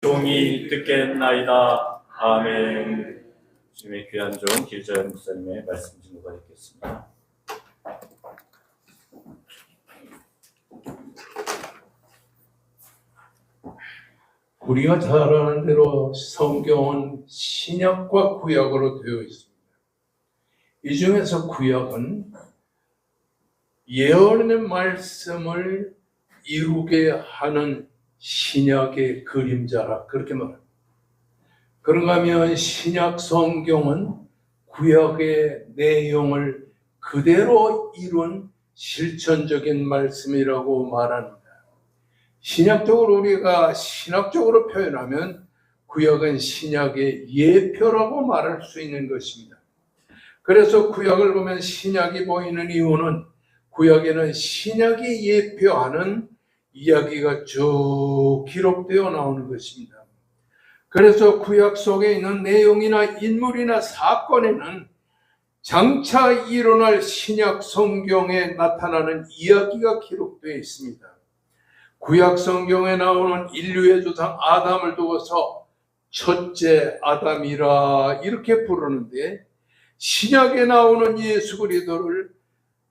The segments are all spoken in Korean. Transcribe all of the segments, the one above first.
종이 듣겠나이다. 아멘. 주님의 귀한 종 길자연 목사님의 말씀 증거가 있겠습니다. 우리가 잘 아는 대로 성경은 신약과 구약으로 되어 있습니다. 이 중에서 구약은 예언의 말씀을 이루게 하는 신약의 그림자라 그렇게 말합니다. 그런가 하면 신약 성경은 구약의 내용을 그대로 이룬 실천적인 말씀이라고 말합니다. 신약적으로 우리가 신학적으로 표현하면 구약은 신약의 예표라고 말할 수 있는 것입니다. 그래서 구약을 보면 신약이 보이는 이유는 구약에는 신약이 예표하는 이야기가 쭉 기록되어 나오는 것입니다. 그래서 구약 속에 있는 내용이나 인물이나 사건에는 장차 일어날 신약 성경에 나타나는 이야기가 기록되어 있습니다. 구약 성경에 나오는 인류의 조상 아담을 두고서 첫째 아담이라 이렇게 부르는데, 신약에 나오는 예수 그리스도를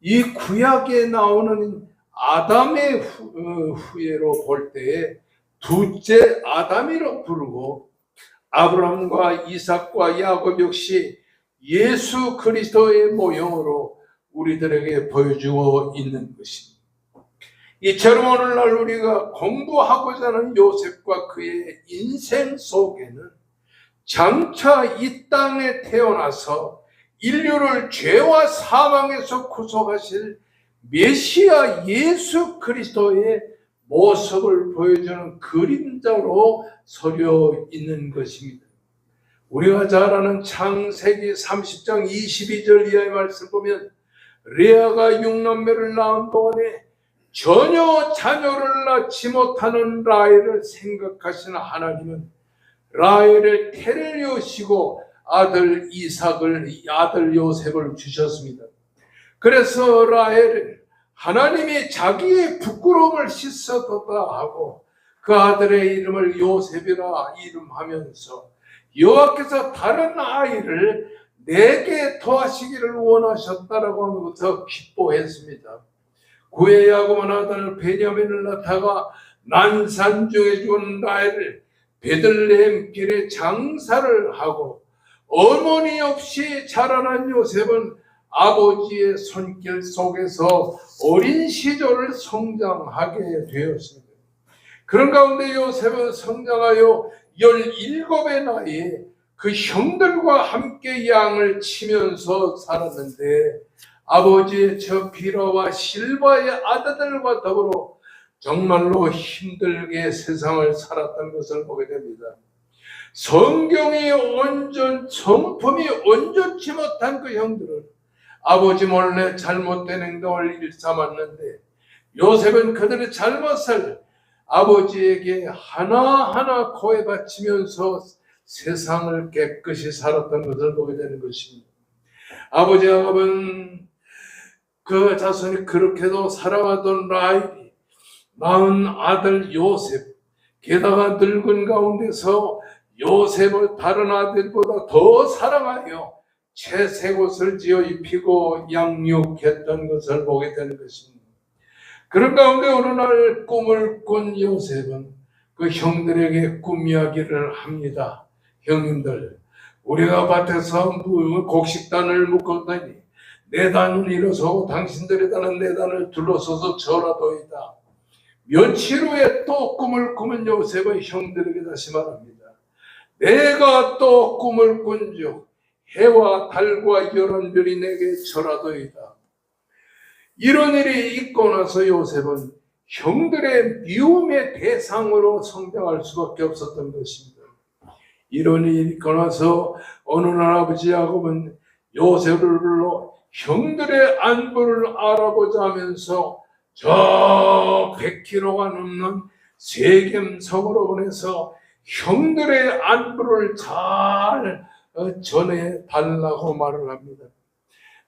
이 구약에 나오는 아담의 후예로 볼 때에 둘째 아담이라고 부르고, 아브라함과 이삭과 야곱 역시 예수 그리스도의 모형으로 우리들에게 보여주고 있는 것입니다. 이처럼 오늘날 우리가 공부하고자 하는 요셉과 그의 인생 속에는 장차 이 땅에 태어나서 인류를 죄와 사망에서 구속하실 메시아 예수 그리스도의 모습을 보여주는 그림자로 서려 있는 것입니다. 우리가 잘 아는 창세기 30장 22절 이하의 말씀 보면, 레아가 6남매를 낳은 동안에 전혀 자녀를 낳지 못하는 라헬을 생각하시는 하나님은 라헬을 태를 여시고 아들 이삭을, 아들 요셉을 주셨습니다. 그래서 라헬은 하나님이 자기의 부끄러움을 씻어도다 하고 그 아들의 이름을 요셉이라 이름하면서 여호와께서 다른 아이를 내게 더하시기를 원하셨다라고 하면서 기뻐했습니다. 구에 야곱은 아들 베냐민을 낳다가 난산 중에 죽은 라헬을 베들레헴 길에 장사를 하고, 어머니 없이 자라난 요셉은 아버지의 손길 속에서 어린 시절을 성장하게 되었습니다. 그런 가운데 요셉은 성장하여 17의 나이에 그 형들과 함께 양을 치면서 살았는데, 아버지의 저 비라와 실바의 아들들과 더불어 정말로 힘들게 세상을 살았던 것을 보게 됩니다. 성경이 성품이 온전치 못한 그 형들은 아버지 몰래 잘못된 행동을 일삼았는데, 요셉은 그들의 잘못을 아버지에게 하나하나 고해 바치면서 세상을 깨끗이 살았던 것을 보게 되는 것입니다. 아버지 야곱은 그 자손이 그렇게도 살아가던 라헬이 낳은 아들 요셉, 게다가 늙은 가운데서 요셉을 다른 아들보다 더 사랑하여 채색 옷을 지어 입히고 양육했던 것을 보게 되는 것입니다. 그런 가운데 어느 날 꿈을 꾼 요셉은 그 형들에게 꿈 이야기를 합니다. 형님들, 우리가 밭에서 곡식단을 묶었더니 내 단을 일어서고 당신들의 단은 내 단을 둘러서서 절하도이다. 며칠 후에 또 꿈을 꾸면 요셉의 형들에게 다시 말합니다. 내가 또 꿈을 꾼즉 해와 달과 열한 별이 내게 절하도이다. 이런 일이 있고 나서 요셉은 형들의 미움의 대상으로 성장할 수밖에 없었던 것입니다. 이런 일이 있고 나서 어느 날 아버지 야곱은 요셉을 불러 형들의 안부를 알아보자 하면서 저 100km가 넘는 세겜 성으로 보내서 형들의 안부를 잘 전해 달라고 말을 합니다.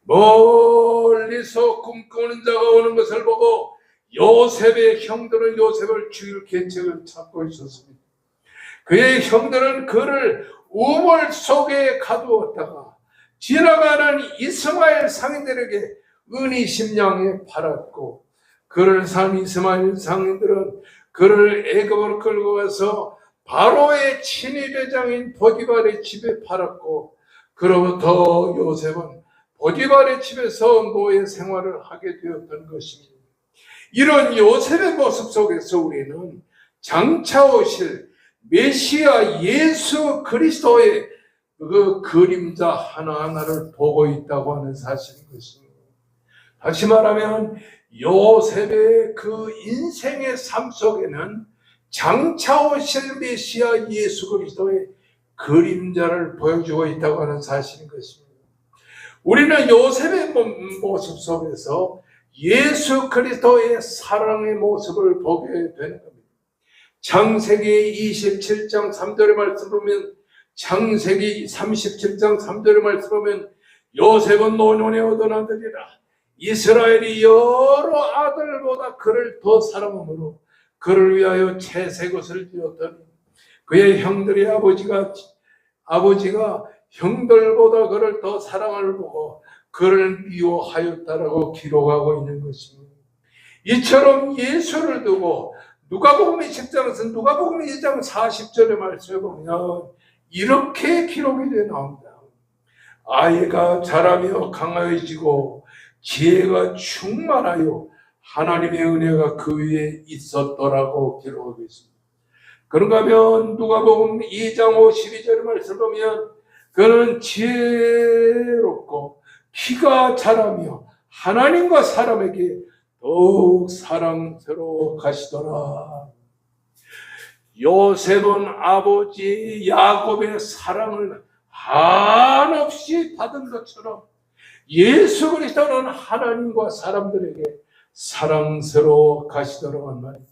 멀리서 꿈꾸는 자가 오는 것을 보고 요셉의 형들은 요셉을 죽일 계책을 찾고 있었습니다. 그의 형들은 그를 우물 속에 가두었다가 지나가는 이스마엘 상인들에게 은이 심량에 팔았고, 그를 산 이스마엘 상인들은 그를 애굽으로 끌고 가서 바로의 친위대장인 보디발의 집에 팔았고, 그로부터 요셉은 보디발의 집에서 노예 생활을 하게 되었던 것입니다. 이런 요셉의 모습 속에서 우리는 장차 오실 메시아 예수 그리스도의 그 그림자 하나하나를 보고 있다고 하는 사실인 것입니다. 다시 말하면 요셉의 그 인생의 삶 속에는 장차 오실 메시아 예수 그리스도의 그림자를 보여주고 있다고 하는 사실인 것입니다. 우리는 요셉의 모습 속에서 예수 그리스도의 사랑의 모습을 보게 되는 겁니다. 창세기 27장 3절의 말씀을 보면, 창세기 37장 3절의 말씀을 보면, 요셉은 노년에 얻은 아들이라 이스라엘이 여러 아들보다 그를 더 사랑함으로 그를 위하여 채색옷을 지었더니 그의 형들의 아버지가 형들보다 그를 더 사랑을 보고 그를 미워하였다라고 기록하고 있는 것입니다. 이처럼 예수를 두고 누가복음 10장에서 누가복음 2장 40절의 말씀을 보면 이렇게 기록이 되어 나옵니다. 아이가 자라며 강하여지고 지혜가 충만하여 하나님의 은혜가 그 위에 있었더라고 기록하고 있습니다. 그런가 하면 누가복음 2장 52절의 말씀을 보면 그는 지혜롭고 키가 자라며 하나님과 사람에게 더욱 사랑스러워 가시더라. 요셉은 아버지 야곱의 사랑을 한없이 받은 것처럼 예수 그리스도는 하나님과 사람들에게 사랑스러워 가시더라는 말입니다.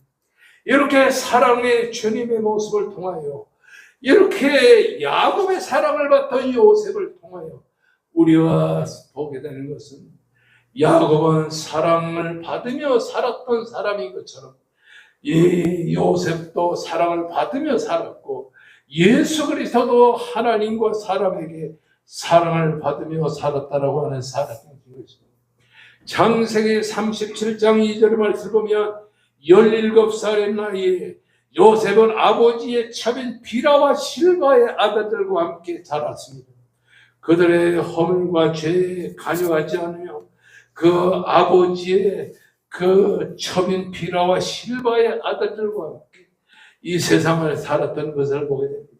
이렇게 사랑의 주님의 모습을 통하여, 이렇게 야곱의 사랑을 받던 요셉을 통하여 우리가 보게 되는 것은 야곱은 사랑을 받으며 살았던 사람인 것처럼 이 요셉도 사랑을 받으며 살았고 예수 그리스도도 하나님과 사람에게 사랑을 받으며 살았다라고 하는 사람인 것입니다. 창세기 37장 2절의 말씀을 보면 17살의 나이에 요셉은 아버지의 첩인 비라와 실바의 아들들과 함께 자랐습니다. 그들의 허물과 죄에 관여하지 않으며 그 아버지의 그 첩인 비라와 실바의 아들들과 함께 이 세상을 살았던 것을 보게 됩니다.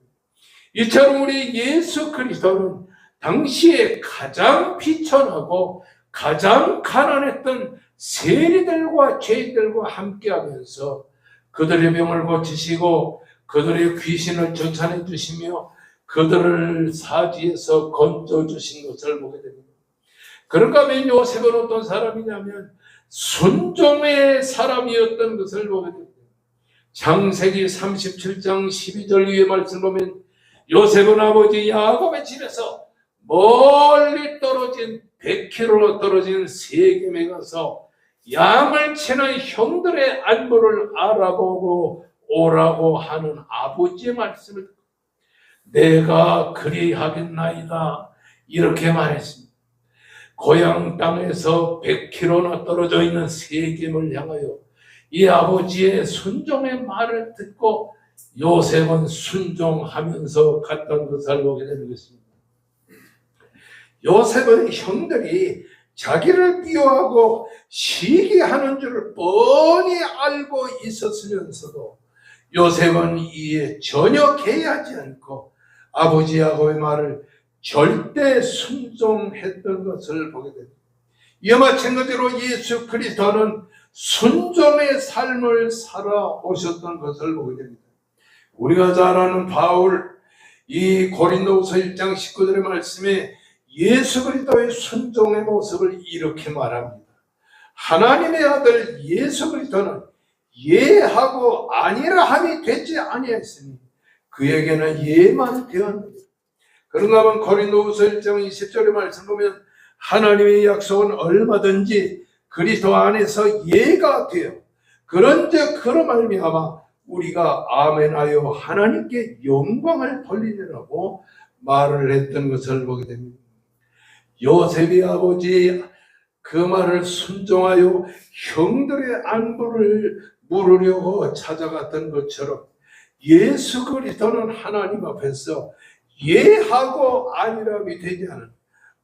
이처럼 우리 예수 그리스도는 당시에 가장 비천하고 가장 가난했던 세리들과 죄인들과 함께하면서 그들의 병을 고치시고 그들의 귀신을 쫓아내 주시며 그들을 사지에서 건져 주신 것을 보게 됩니다. 그런가 하면 요셉은 어떤 사람이냐면 순종의 사람이었던 것을 보게 됩니다. 창세기 37장 12절 위의 말씀을 보면 요셉은 아버지 야곱의 집에서 멀리 떨어진 100km 떨어진 세겜에 가서 양을 치는 형들의 안부를 알아보고 오라고 하는 아버지의 말씀을 듣고 내가 그리하겠나이다 이렇게 말했습니다. 고향 땅에서 100km나 떨어져 있는 세겜을 향하여 이 아버지의 순종의 말을 듣고 요셉은 순종하면서 갔던 것을 보게 되는 것입니다. 요셉은 형들이 자기를 미워하고 시기하는 줄을 뻔히 알고 있었으면서도 요셉은 이에 전혀 개의하지 않고 아버지 야곱의 말을 절대 순종했던 것을 보게 됩니다. 이와 마찬가지로 예수 그리스도는 순종의 삶을 살아오셨던 것을 보게 됩니다. 우리가 잘 아는 바울, 이 고린도후서 1장 19절의 말씀에 예수 그리스도의 순종의 모습을 이렇게 말합니다. 하나님의 아들 예수 그리스도는 예하고 아니라 함이 되지 아니하였으니 그에게는 예만 되었느니라. 그런가 하면 고린도후서 1장 20절의 말씀 보면 하나님의 약속은 얼마든지 그리스도 안에서 예가 되어 그런즉 그로 말미암아 우리가 아멘하여 하나님께 영광을 돌리느라고 말을 했던 것을 보게 됩니다. 요셉의 아버지 그 말을 순종하여 형들의 안부를 물으려고 찾아갔던 것처럼 예수 그리스도는 하나님 앞에서 예하고 아니람이 되지 않은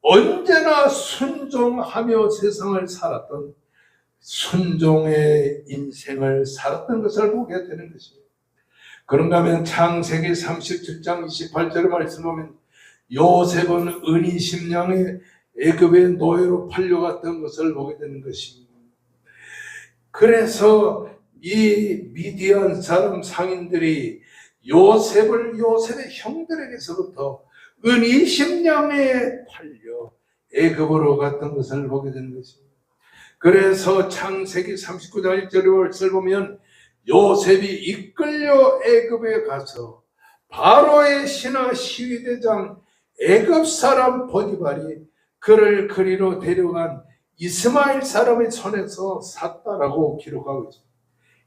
언제나 순종하며 세상을 살았던 순종의 인생을 살았던 것을 보게 되는 것입니다. 그런가 하면 창세기 37장 28절의 말씀을 보면 요셉은 은이 10냥에 애굽의 노예로 팔려갔던 것을 보게 되는 것입니다. 그래서 이 미디안 사람 상인들이 요셉의 형들에게서부터 은 20냥에 팔려 애굽으로 갔던 것을 보게 되는 것입니다. 그래서 창세기 39장 1절을 보면 요셉이 이끌려 애굽에 가서 바로의 신하 시위대장 애굽 사람 보디발이 그를 그리로 데려간 이스마엘 사람의 손에서 샀다라고 기록하고 있습니다.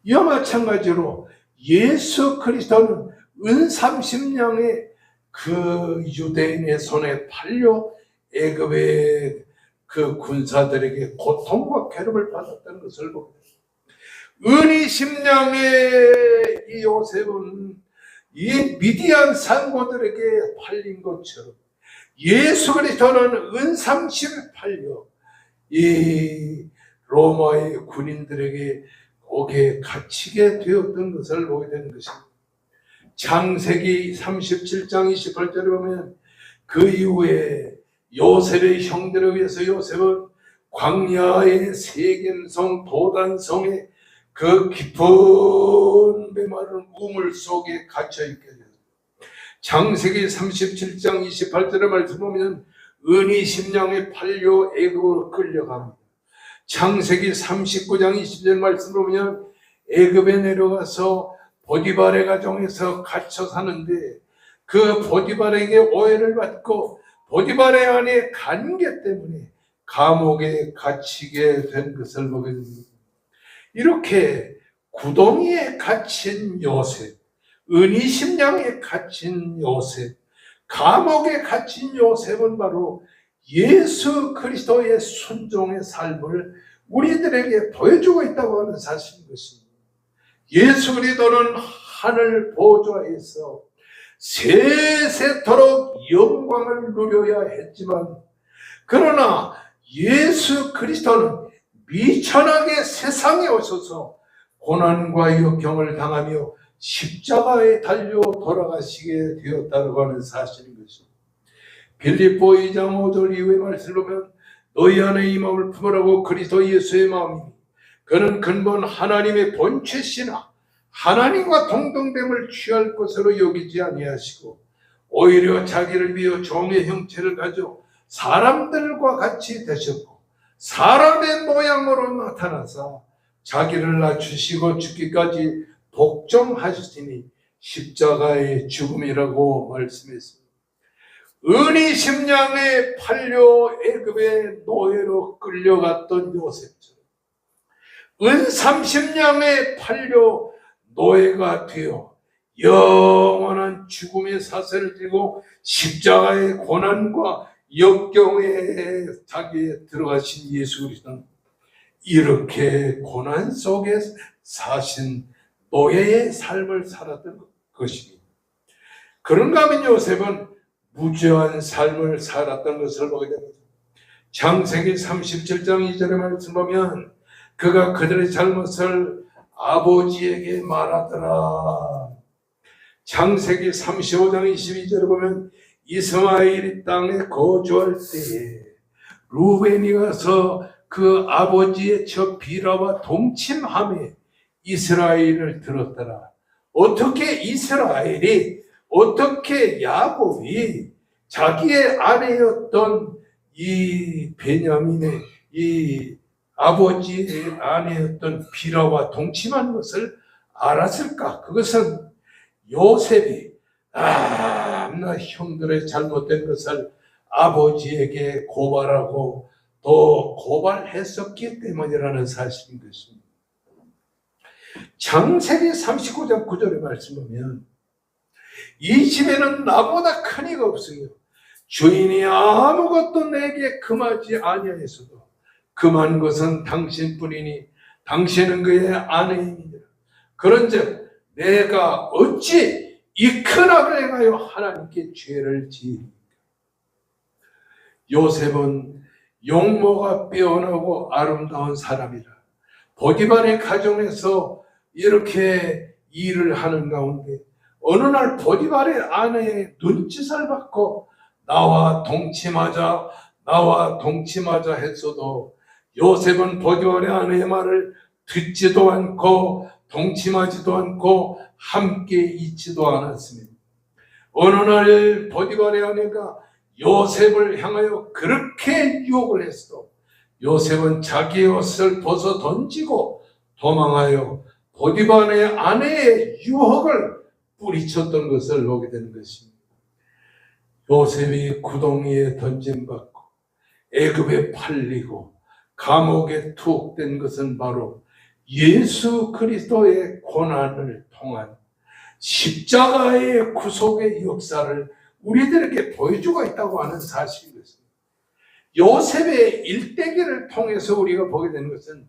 이와 마찬가지로 예수 그리스도는 은 30냥의 그 유대인의 손에 팔려 애굽의 그 군사들에게 고통과 괴롭을 받았다는 것을 보게 됩니다. 은 20냥의 이 요셉은 이 미디안 상고들에게 팔린 것처럼 예수 그리스도는 은 30에 팔려 이 로마의 군인들에게 옥에 갇히게 되었던 것을 보게 되는 것입니다. 창세기 37장 28절에 보면 그 이후에 요셉의 형들에 의해서 요셉은 광야의 세겜성 도단성의 그 깊은 메마른 우물 속에 갇혀있게 되었습니다. 창세기 37장 28절의 말씀 보면 은이 10냥에 팔려 애굽으로 끌려갑니다. 창세기 39장 20절 말씀 보면 애굽에 내려가서 보디발의 가정에서 갇혀 사는데 그 보디발에게 오해를 받고 보디발의 아내의 간계 때문에 감옥에 갇히게 된 것을 보게 됩니다. 이렇게 구덩이에 갇힌 요셉, 은이 10냥에 갇힌 요셉, 감옥에 갇힌 요셉은 바로 예수 그리스도의 순종의 삶을 우리들에게 보여주고 있다고 하는 사실인 것입니다. 예수 그리스도는 하늘 보좌에서 세세토록 영광을 누려야 했지만 그러나 예수 그리스도는 미천하게 세상에 오셔서 고난과 역경을 당하며 십자가에 달려 돌아가시게 되었다고 하는 사실인 것입니다. 빌립보 2장 5절 이후의 말씀을 보면 너희 안에 이 마음을 품으라고 그리스도 예수의 마음이니 그는 근본 하나님의 본체시나 하나님과 동등됨을 취할 것으로 여기지 아니하시고 오히려 자기를 비워 종의 형체를 가져 사람들과 같이 되셨고 사람의 모양으로 나타나사 자기를 낮추시고 죽기까지 복종하셨으니 십자가의 죽음이라고 말씀했습니다. 은이 10냥에 팔려 애굽의 노예로 끌려갔던 요셉처럼 은 30냥에 팔려 노예가 되어 영원한 죽음의 사슬을 들고 십자가의 고난과 역경의 자기에 들어가신 예수 그리스도는 이렇게 고난 속에 사신 노예의 삶을 살았던 것입니다. 그런가 하면 요셉은 무죄한 삶을 살았던 것을 보게 됩니다. 창세기 37장 2절의 말씀 보면 그가 그들의 잘못을 아버지에게 말하더라. 창세기 35장 22절에 보면 이스마엘이 땅에 거주할 때에 루벤이 가서 그 아버지의 저 비라와 동침함에 이스라엘을 들었더라. 어떻게 이스라엘이 어떻게 야곱이 자기의 아내였던 이 베냐민의 이 아버지의 아내였던 비라와 동침한 것을 알았을까? 그것은 요셉이 나 형들의 잘못된 것을 아버지에게 고발하고 또 고발했었기 때문이라는 사실인 것입니다. 창세기 39장 9절의 말씀 보면 이 집에는 나보다 큰 이가 없으며 주인이 아무것도 내게 금하지 아니하였어도 금한 것은 당신뿐이니 당신은 그의 아내이니라. 그런즉 내가 어찌 이 큰 악을 행하여 하나님께 죄를 지으리까. 요셉은 용모가 빼어나고 아름다운 사람이라. 보디발의 가정에서 이렇게 일을 하는 가운데 어느 날 보디발의 아내의 눈짓을 받고 나와 동침하자 했어도 요셉은 보디발의 아내의 말을 듣지도 않고 동침하지도 않고 함께 있지도 않았습니다. 어느 날 보디발의 아내가 요셉을 향하여 그렇게 유혹을 했어도 요셉은 자기의 옷을 벗어 던지고 도망하여 보디발의 아내의 유혹을 뿌리쳤던 것을 보게 되는 것입니다. 요셉이 구덩이에 던짐받고 애굽에 팔리고 감옥에 투옥된 것은 바로 예수 그리스도의 고난을 통한 십자가의 구속의 역사를 우리들에게 보여주고 있다고 하는 사실이었습니다. 요셉의 일대기를 통해서 우리가 보게 되는 것은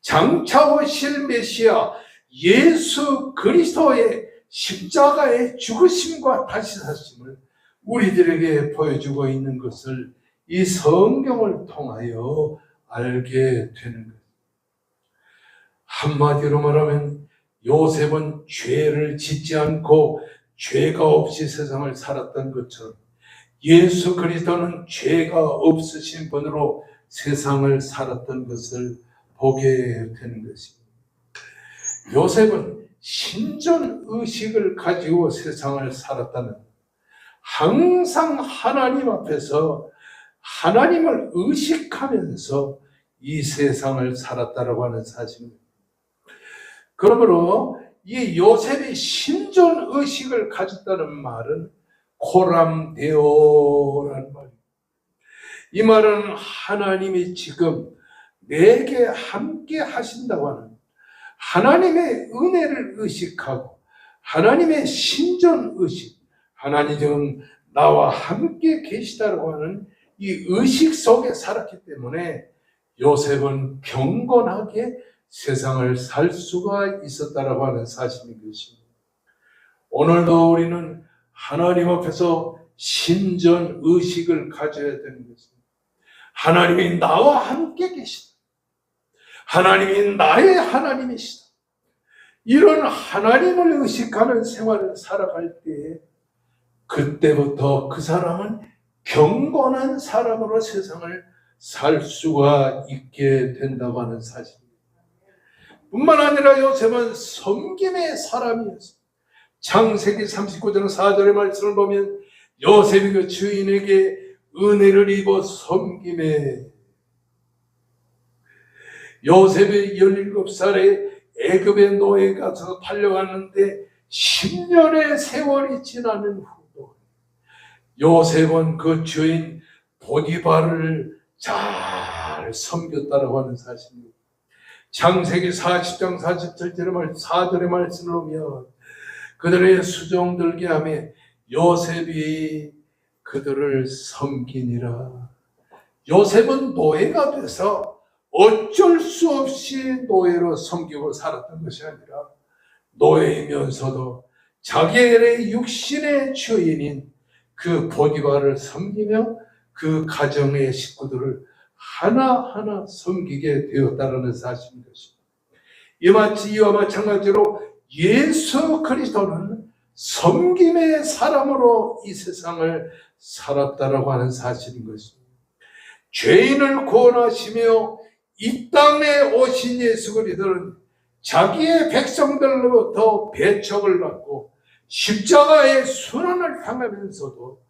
장차 오실 메시아 예수 그리스도의 십자가의 죽으심과 다시 사심을 우리들에게 보여주고 있는 것을 이 성경을 통하여 알게 되는 것. 한마디로 말하면 요셉은 죄를 짓지 않고 죄가 없이 세상을 살았던 것처럼 예수 그리스도는 죄가 없으신 분으로 세상을 살았던 것을 보게 되는 것입니다. 요셉은 신전의식을 가지고 세상을 살았다는, 항상 하나님 앞에서 하나님을 의식하면서 이 세상을 살았다라고 하는 사실입니다. 그러므로 이 요셉이 신전의식을 가졌다는 말은 코람데오라는 말입니다. 이 말은 하나님이 지금 내게 함께 하신다고 하는 하나님의 은혜를 의식하고 하나님의 신전의식, 하나님 지금 나와 함께 계시다고 하는 이 의식 속에 살았기 때문에 요셉은 경건하게 세상을 살 수가 있었다라고 하는 사실인 것입니다. 오늘도 우리는 하나님 앞에서 신전 의식을 가져야 되는 것입니다. 하나님이 나와 함께 계시다. 하나님이 나의 하나님이시다. 이런 하나님을 의식하는 생활을 살아갈 때에 그때부터 그 사람은 경건한 사람으로 세상을 살 수가 있게 된다고 하는 사실입니다. 뿐만 아니라 요셉은 섬김의 사람이었습니다. 창세기 39장 4절의 말씀을 보면 요셉이 그 주인에게 은혜를 입어 섬김에, 요셉이 17살에 애굽의 노예에 가서 팔려갔는데 10년의 세월이 지나는 후도 요셉은 그 주인 보디발을 잘 섬겼다라고 하는 사실입니다. 창세기 40장 4절의 말씀을 보면 그들의 수종들게 하며 요셉이 그들을 섬기니라. 요셉은 노예가 돼서 어쩔 수 없이 노예로 섬기고 살았던 것이 아니라 노예이면서도 자기의 육신의 주인인 그 보디발을 섬기며 그 가정의 식구들을 하나하나 섬기게 되었다는 사실인 것입니다. 이와 마찬가지로 예수 그리스도는 섬김의 사람으로 이 세상을 살았다라고 하는 사실인 것입니다. 죄인을 구원하시며 이 땅에 오신 예수 그리스도는 자기의 백성들로부터 배척을 받고 십자가의 순환을 당하면서도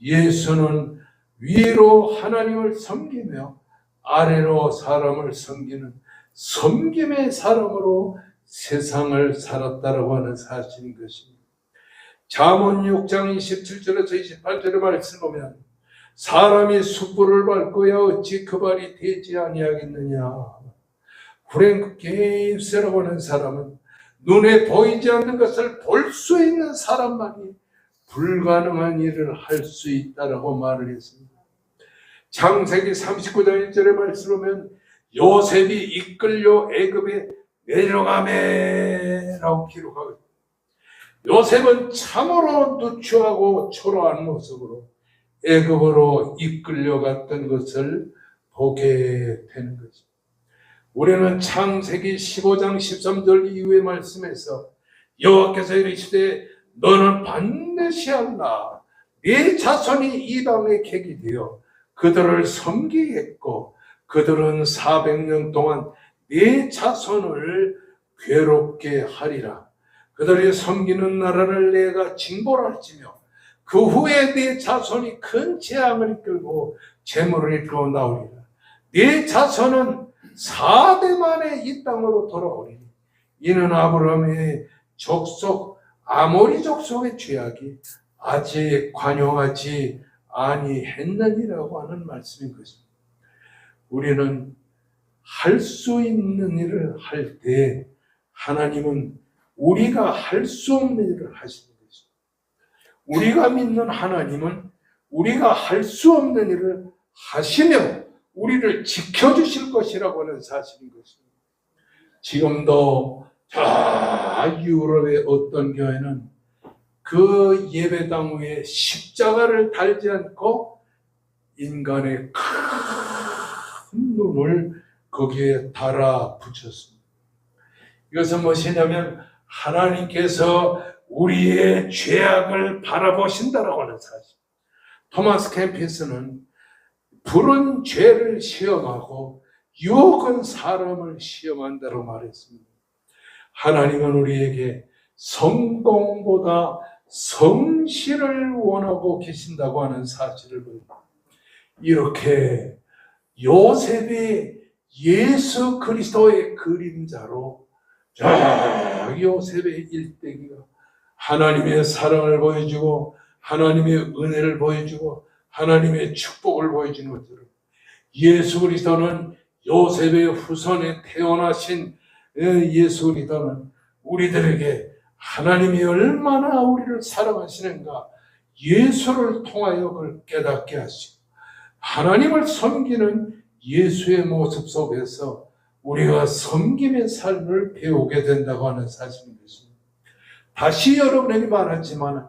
예수는 위로 하나님을 섬기며 아래로 사람을 섬기는 섬김의 사람으로 세상을 살았다라고 하는 사실인 것입니다. 잠언 6장 27절에서 28절의 말씀을 보면 사람이 숯불을 밟고야 어찌 그 발이 되지 아니하겠느냐. 불행 개입세라고 하는 사람은 눈에 보이지 않는 것을 볼 수 있는 사람만이 불가능한 일을 할 수 있다라고 말을 했습니다. 창세기 39장 1절의 말씀을 보면 요셉이 이끌려 애굽에 내려가매라고 기록하고 있습니다. 요셉은 참으로 누추하고 초라한 모습으로 애굽으로 이끌려갔던 것을 보게 되는 거죠. 우리는 창세기 15장 13절 이후의 말씀에서 여호와께서 이르시되 너는 반드시 한다. 네 자손이 이방의 객이 되어 그들을 섬기겠고 그들은 400년 동안 네 자손을 괴롭게 하리라. 그들이 섬기는 나라를 내가 징벌할지며 그 후에 네 자손이 큰 재앙을 이끌고 재물을 이끌고 나오리라. 네 자손은 4대 만에 이 땅으로 돌아오리니 이는 아브라함의 족속 아모리 족속의 죄악이 아직 관용하지 아니했느니라고 하는 말씀인 것입니다. 우리는 할 수 있는 일을 할 때 하나님은 우리가 할 수 없는 일을 하시는 것입니다. 우리가 믿는 하나님은 우리가 할 수 없는 일을 하시며 우리를 지켜주실 것이라고 하는 사실인 것입니다. 지금도 저 유럽의 어떤 교회는 그 예배당 위에 십자가를 달지 않고 인간의 큰 눈을 거기에 달아 붙였습니다. 이것은 무엇이냐면 하나님께서 우리의 죄악을 바라보신다라고 하는 사실. 토마스 캠피스는 불은 죄를 시험하고 유혹은 사람을 시험한다고 말했습니다. 하나님은 우리에게 성공보다 성실을 원하고 계신다고 하는 사실을 보입니다. 이렇게 요셉이 예수 그리스도의 그림자로 요셉의 일대기가 하나님의 사랑을 보여주고 하나님의 은혜를 보여주고 하나님의 축복을 보여주는 것처럼 예수 그리스도는 요셉의 후손에 태어나신 예수 그리스도는 우리들에게 하나님이 얼마나 우리를 사랑하시는가 예수를 통하여 그걸 깨닫게 하시고 하나님을 섬기는 예수의 모습 속에서 우리가 섬김의 삶을 배우게 된다고 하는 사실인 것입니다. 다시 여러분에게 말하지만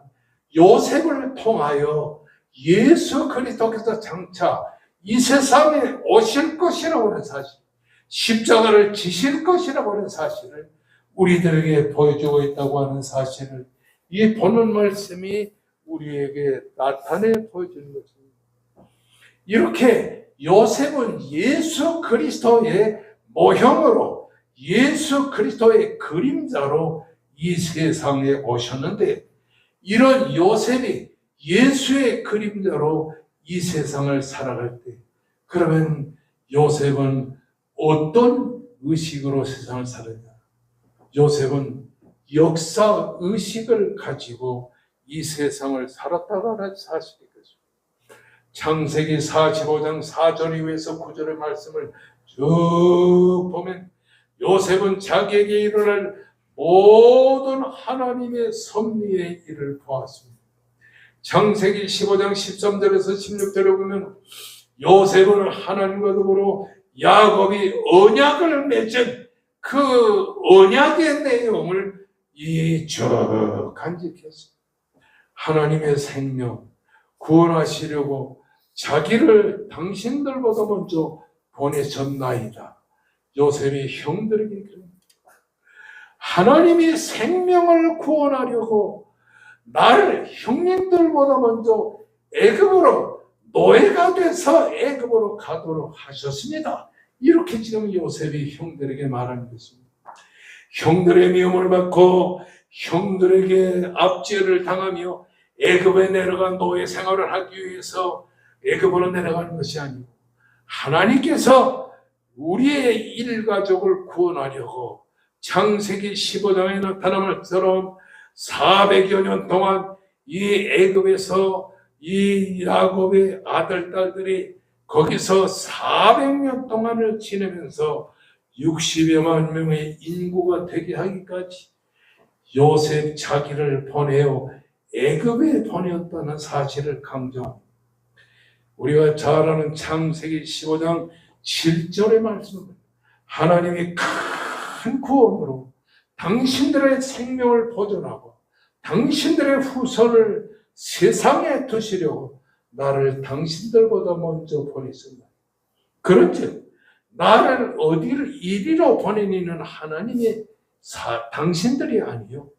요셉을 통하여 예수 그리스도께서 장차 이 세상에 오실 것이라고 하는 사실, 십자가를 지실 것이라고 하는 사실을 우리들에게 보여주고 있다고 하는 사실을 이 보는 말씀이 우리에게 나타내 보여주는 것입니다. 이렇게 요셉은 예수 그리스도의 모형으로 예수 그리스도의 그림자로 이 세상에 오셨는데 이런 요셉이 예수의 그림자로 이 세상을 살아갈 때 그러면 요셉은 어떤 의식으로 세상을 살았냐? 요셉은 역사 의식을 가지고 이 세상을 살았다고 하는 사실인 것입니다. 창세기 45장 4절 이후에서 9절의 말씀을 쭉 보면 요셉은 자기에게 일어날 모든 하나님의 섭리의 일을 보았습니다. 창세기 15장 13절에서 16절에 보면 요셉은 하나님과 더불어 야곱이 언약을 맺은 그 언약의 내용을 쭉 간직했습니다. 하나님의 생명 구원하시려고 자기를 당신들보다 먼저 보내셨나이다. 요셉이 형들에게 그럽니다. 하나님이 생명을 구원하려고 나를 형님들보다 먼저 애굽으로 노예가 돼서 애굽으로 가도록 하셨습니다. 이렇게 지금 요셉이 형들에게 말하는 것입니다. 형들의 미움을 받고 형들에게 압제를 당하며 애굽에 내려간 노예 생활을 하기 위해서 애굽으로 내려가는 것이 아니고 하나님께서 우리의 일가족을 구원하려고 창세기 15장에 나타난 것처럼 400여 년 동안 이 애굽에서 이 야곱의 아들, 딸들이 거기서 400년 동안을 지내면서 60여만 명의 인구가 되게 하기까지 요셉 자기를 보내어 애굽에 보내었다는 사실을 강조합니다. 우리가 잘 아는 창세기 15장 7절의 말씀은 하나님이 큰 구원으로 당신들의 생명을 보존하고 당신들의 후손을 세상에 두시려고 나를 당신들보다 먼저 보냈습니다. 그런즉 나를 어디를 이리로 보내니는 하나님의 당신들이 아니요,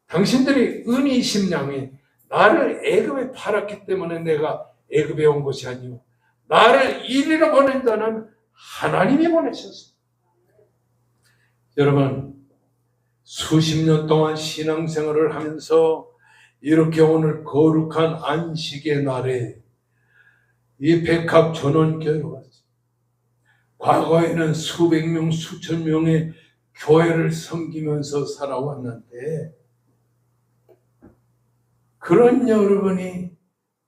당신들이 은이 심령에 나를 애굽에 팔았기 때문에 내가 애굽에 온 것이 아니요, 나를 이리로 보낸 자는 하나님이 보내셨습니다. 여러분, 수십 년 동안 신앙생활을 하면서 이렇게 오늘 거룩한 안식의 날에 이 백합전원교회로 왔습니다. 과거에는 수백 명, 수천 명의 교회를 섬기면서 살아왔는데, 그런 여러분이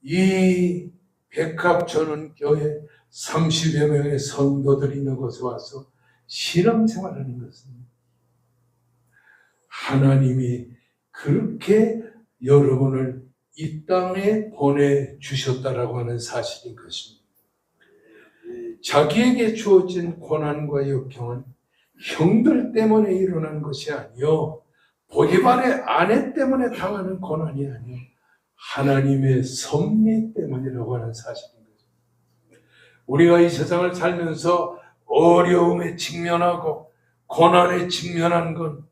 이 백합전원교회 30여 명의 성도들이 있는 곳에 와서 신앙생활하는 것은 하나님이 그렇게 여러분을 이 땅에 보내주셨다라고 하는 사실인 것입니다. 자기에게 주어진 고난과 역경은 형들 때문에 일어난 것이 아니요, 보디발의 아내 때문에 당하는 고난이 아니요, 하나님의 섭리 때문이라고 하는 사실인 거죠. 우리가 이 세상을 살면서 어려움에 직면하고 고난에 직면한 건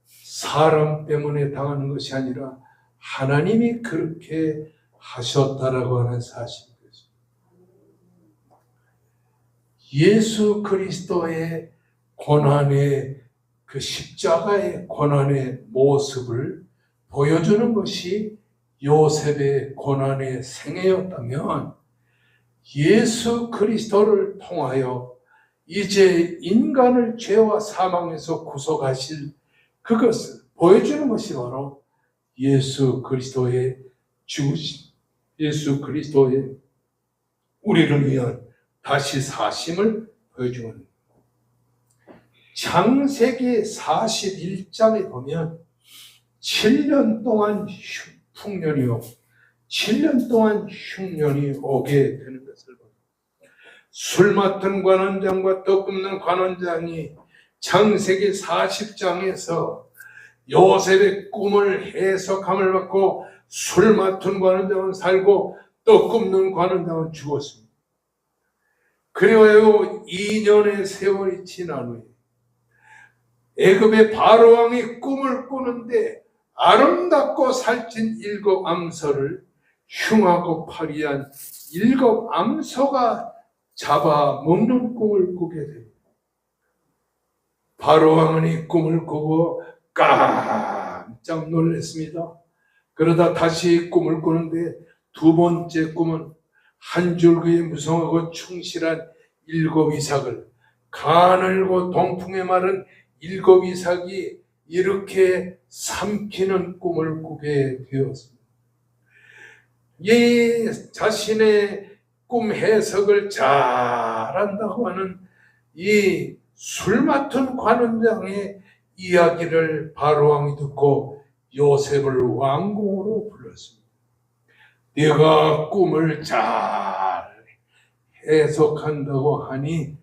사람 때문에 당하는 것이 아니라 하나님이 그렇게 하셨다라고 하는 사실인 거죠. 예수 그리스도의 고난의 그 십자가의 고난의 모습을 보여주는 것이 요셉의 고난의 생애였다면, 예수 그리스도를 통하여 이제 인간을 죄와 사망에서 구속하실 그것을 보여주는 것이 바로 예수 그리스도의 죽으심, 예수 그리스도의 우리를 위한 다시 사심을 보여주는, 창세기 41장에 보면 7년 동안 풍년이요, 7년 동안 흉년이 오게 되는 것을 봅니다. 술 맡은 관원장과 떡 굽는 관원장이 창세기 40장에서 요셉의 꿈을 해석함을 받고 술 맡은 관원장은 살고 떡 굽는 관원장은 죽었습니다. 그리고 2년의 세월이 지난 후에 애굽의 바로왕이 꿈을 꾸는데 아름답고 살찐 7 암소를 흉하고 파리한 7 암소가 잡아 먹는 꿈을 꾸게 됩니다. 바로왕은 이 꿈을 꾸고 깜짝 놀랐습니다. 그러다 다시 꿈을 꾸는데 두 번째 꿈은 한 줄기에 무성하고 충실한 7 이삭을, 가늘고 동풍에 마른 7 이삭이 이렇게 삼키는 꿈을 꾸게 되었습니다. 이 자신의 꿈 해석을 잘한다고 하는 이 술 맡은 관원장의 이야기를 바로왕이 듣고 요셉을 왕궁으로 불렀습니다. 네가 꿈을 잘 해석한다고 하니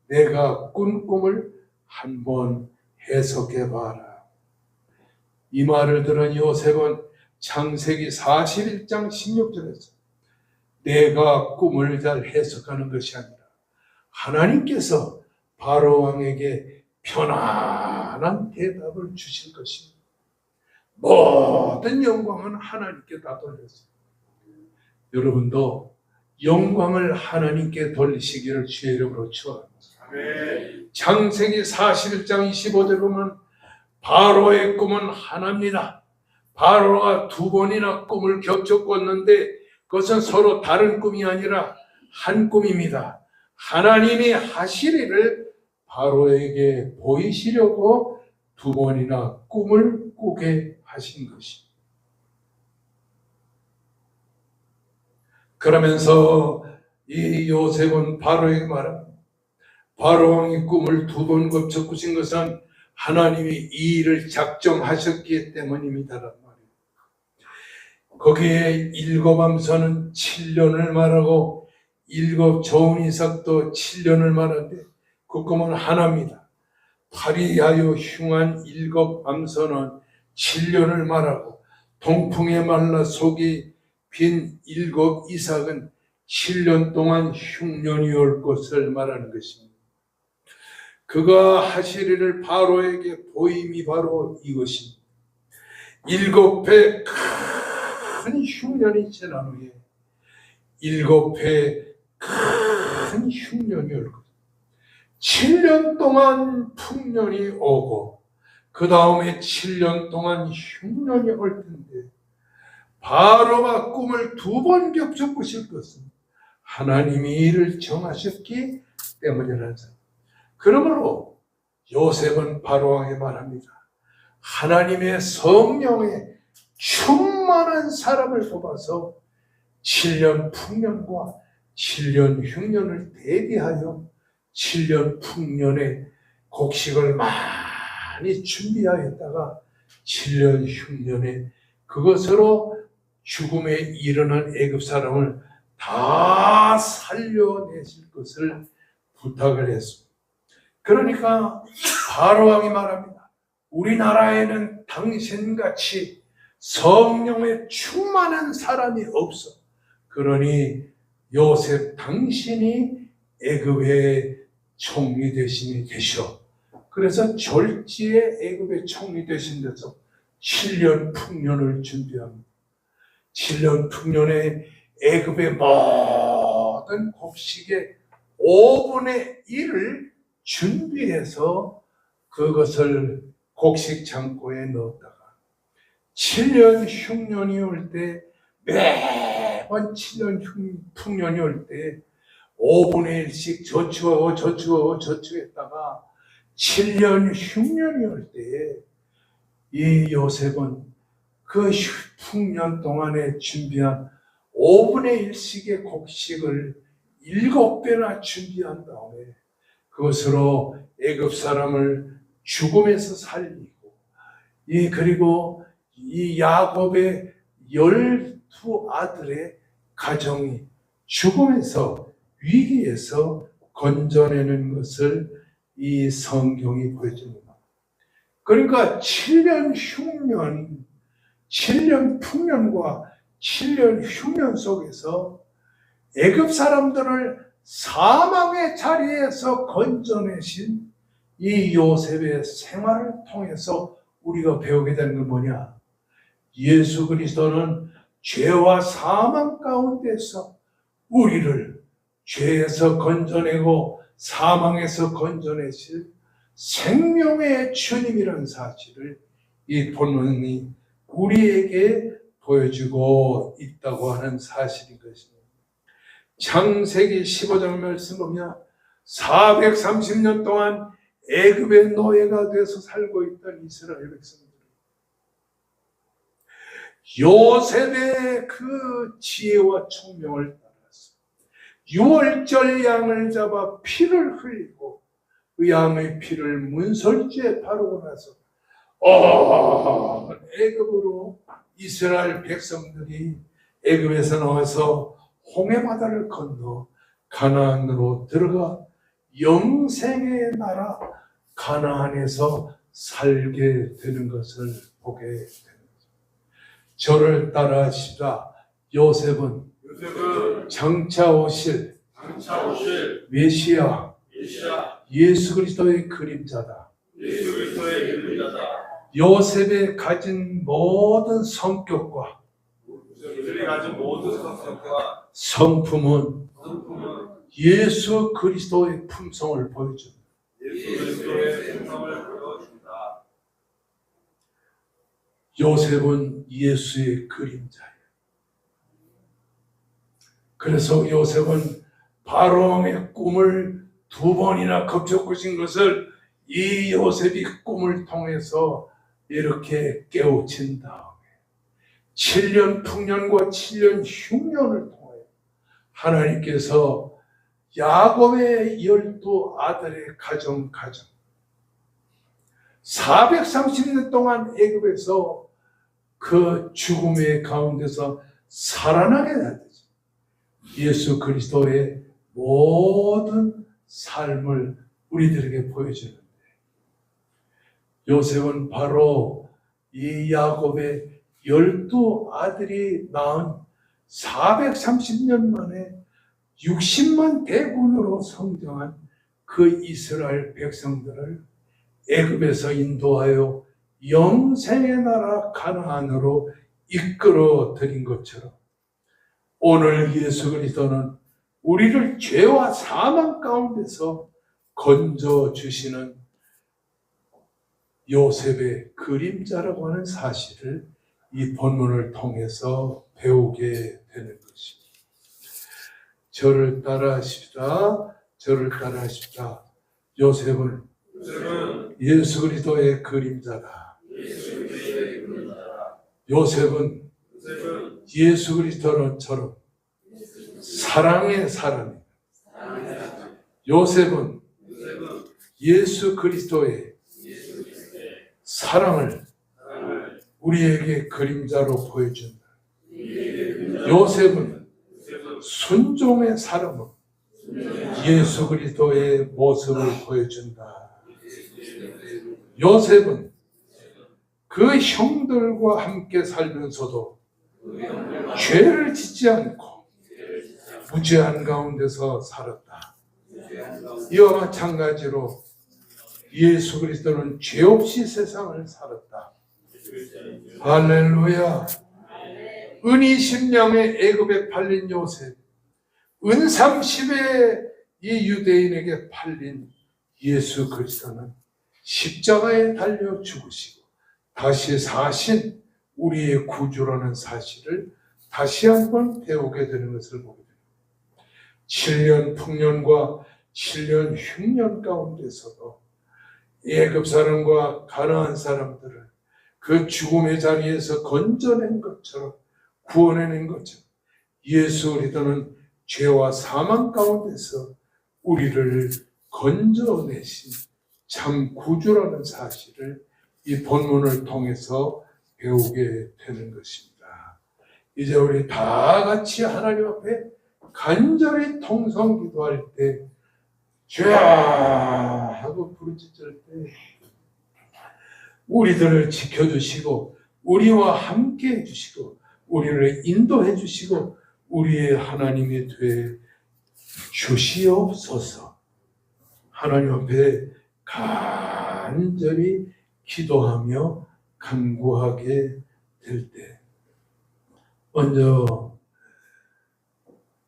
내가 꾼 꿈을 한번 해석해봐라. 이 말을 들은 요셉은 창세기 41장 16절에서 내가 꿈을 잘 해석하는 것이 아니라 하나님께서 바로왕에게 편안한 대답을 주실 것입니다. 모든 영광은 하나님께 다 돌렸습니다. 여러분도 영광을 하나님께 돌리시기를 주의 이름으로 축원합니다. 창세기 41장 25절 보면 바로의 꿈은 하나입니다. 바로가 2번이나 꿈을 겹쳐 꿨는데 그것은 서로 다른 꿈이 아니라 한 꿈입니다. 하나님이 하실 일을 바로에게 보이시려고 2번이나 꿈을 꾸게 하신 것입니다. 그러면서 이 요셉은 바로에게 말합니다. 바로왕이 꿈을 2번 겹쳐 꾸신 것은 하나님이 이 일을 작정하셨기 때문입니다란 말이에요. 거기에 일곱 암소는 7년을 말하고 일곱 좋은 이삭도 7년을 말하는데 그 꿈은 하나입니다. 파리하여 흉한 일곱 암소는 7년을 말하고 동풍에 말라 속이 빈 일곱 이삭은 7년 동안 흉년이 올 것을 말하는 것입니다. 그가 하시리를 바로에게 보임이 바로 이것입니다. 일곱 해 큰 흉년이 지난 후에 일곱 해 큰 흉년이 올 것입니다. 7년 동안 풍년이 오고 그 다음에 7년 동안 흉년이 올 텐데 바로가 꿈을 2번 겹쳐 보실 것은 하나님이 이를 정하셨기 때문이라는 점. 그러므로 요셉은 바로왕에 말합니다. 하나님의 성령에 충만한 사람을 뽑아서 7년 풍년과 7년 흉년을 대비하여 7년 풍년에 곡식을 많이 준비하였다가 7년 흉년에 그것으로 죽음에 이르는 애굽 사람을 다 살려내실 것을 부탁을 했습니다. 그러니까 바로왕이 말합니다. 우리나라에는 당신같이 성령에 충만한 사람이 없어. 그러니 요셉 당신이 애굽의 총리 대신에 계셔. 그래서 졸지에 애굽의 총리 대신 데서 7년 풍년을 준비합니다. 7년 풍년에 애굽의 모든 곡식의 5분의 1을 준비해서 그것을 곡식 창고에 넣었다가 7년 흉년이 올 때 매번 7년 풍년이 올 때 5분의 1씩 저축했다가 7년 흉년이 올 때에 이 요셉은 그 풍년 동안에 준비한 5분의 1씩의 곡식을 7배나 준비한 다음에 그것으로 애굽 사람을 죽음에서 살리고 그리고 이 야곱의 12아들의 가정이 죽음에서 위기에서 건져내는 것을 이 성경이 보여줍니다. 그러니까 7년 흉년, 7년 풍년과 7년 흉년 속에서 애굽 사람들을 사망의 자리에서 건져내신 이 요셉의 생활을 통해서 우리가 배우게 되는 건 뭐냐? 예수 그리스도는 죄와 사망 가운데서 우리를 죄에서 건져내고 사망에서 건져내실 생명의 주님이라는 사실을 이 본문이 우리에게 보여주고 있다고 하는 사실인 것입니다. 창세기 15장 말씀 보면 430년 동안 애굽의 노예가 돼서 살고 있던 이스라엘 백성들, 요셉의 그 지혜와 총명을 따라서 6월절 양을 잡아 피를 흘리고 그 양의 피를 문설주에 바르고 나서 애굽으로 이스라엘 백성들이 애굽에서 나와서 홍해바다를 건너 가나안으로 들어가 영생의 나라 가나안에서 살게 되는 것을 보게 되는 거죠. 저를 따라하시다. 요셉은 장차 오실 메시아 예수 그리스도의 그림자다. 요셉의 가진 모든 성격과 성품은 예수 그리스도의 품성을 보여줍니다. 요셉은 예수의 그림자예요. 그래서 요셉은 바로왕의 꿈을 2번이나 겹쳐꾸신 것을 이 요셉이 꿈을 통해서 이렇게 깨우친 다음에 7년 풍년과 7년 흉년을 통해 하나님께서 야곱의 12아들의 가정 430년 동안 애굽에서 그 죽음의 가운데서 살아나게 되었죠. 예수 그리스도의 모든 삶을 우리들에게 보여주는데, 요셉은 바로 이 야곱의 12아들이 낳은 430년 만에 60만 대군으로 성장한 그 이스라엘 백성들을 애굽에서 인도하여 영생의 나라 가나안으로 이끌어 들인 것처럼, 오늘 예수 그리스도는 우리를 죄와 사망 가운데서 건져 주시는 요셉의 그림자라고 하는 사실을 이 본문을 통해서 배우게 되는 것입니다. 저를 따라하십시다. 저를 따라하십시다. 요셉은 예수 그리스도의 그림자다. 요셉은 예수 그리스도처럼 사랑의 사람이다. 요셉은 예수 그리스도의 사랑을 우리에게 그림자로 보여준다. 요셉은 순종의 사람으로 예수 그리스도의 모습을 보여준다. 요셉은 그 형들과 함께 살면서도 죄를 짓지 않고 무죄한 가운데서 살았다. 이와 마찬가지로 예수 그리스도는 죄 없이 세상을 살았다. 할렐루야. 은 20냥의 애굽에 팔린 요셉, 은 30의 이 유대인에게 팔린 예수 그리스도는 십자가에 달려 죽으시고 다시 사신 우리의 구주라는 사실을 다시 한번 배우게 되는 것을 보게 됩니다. 7년 풍년과 7년 흉년 가운데서도 애굽 사람과 가나안 사람들을 그 죽음의 자리에서 건져낸 것처럼, 구원해낸 것처럼 예수 그리스도는 죄와 사망 가운데서 우리를 건져내신 참 구주라는 사실을 이 본문을 통해서 배우게 되는 것입니다. 이제 우리 다 같이 하나님 앞에 간절히 통성 기도할 때, 죄야 하고 부르짖을 때 우리들을 지켜주시고 우리와 함께 해주시고 우리를 인도해 주시고 우리의 하나님이 돼 주시옵소서. 하나님 앞에 간절히 기도하며 간구하게 될 때, 먼저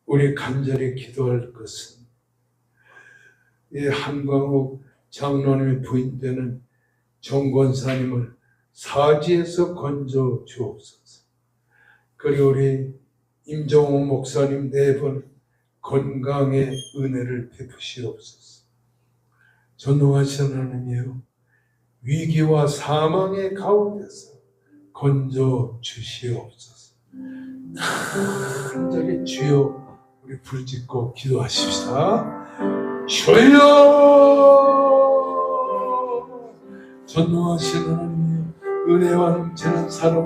우리 간절히 기도할 것은 이 한광욱 장로님의 부인되는 정권사님을 사지에서 건져 주옵소서. 그리고 우리 임종호 목사님 4분 건강의 은혜를 베푸시옵소서. 전능하신 하나님이여, 위기와 사망의 가운데서 건져 주시옵소서. 간절히 주여 우리 부르짖고 기도하십시다. 주여, 전능하신 하나님이여, 은혜와 넘치는 사랑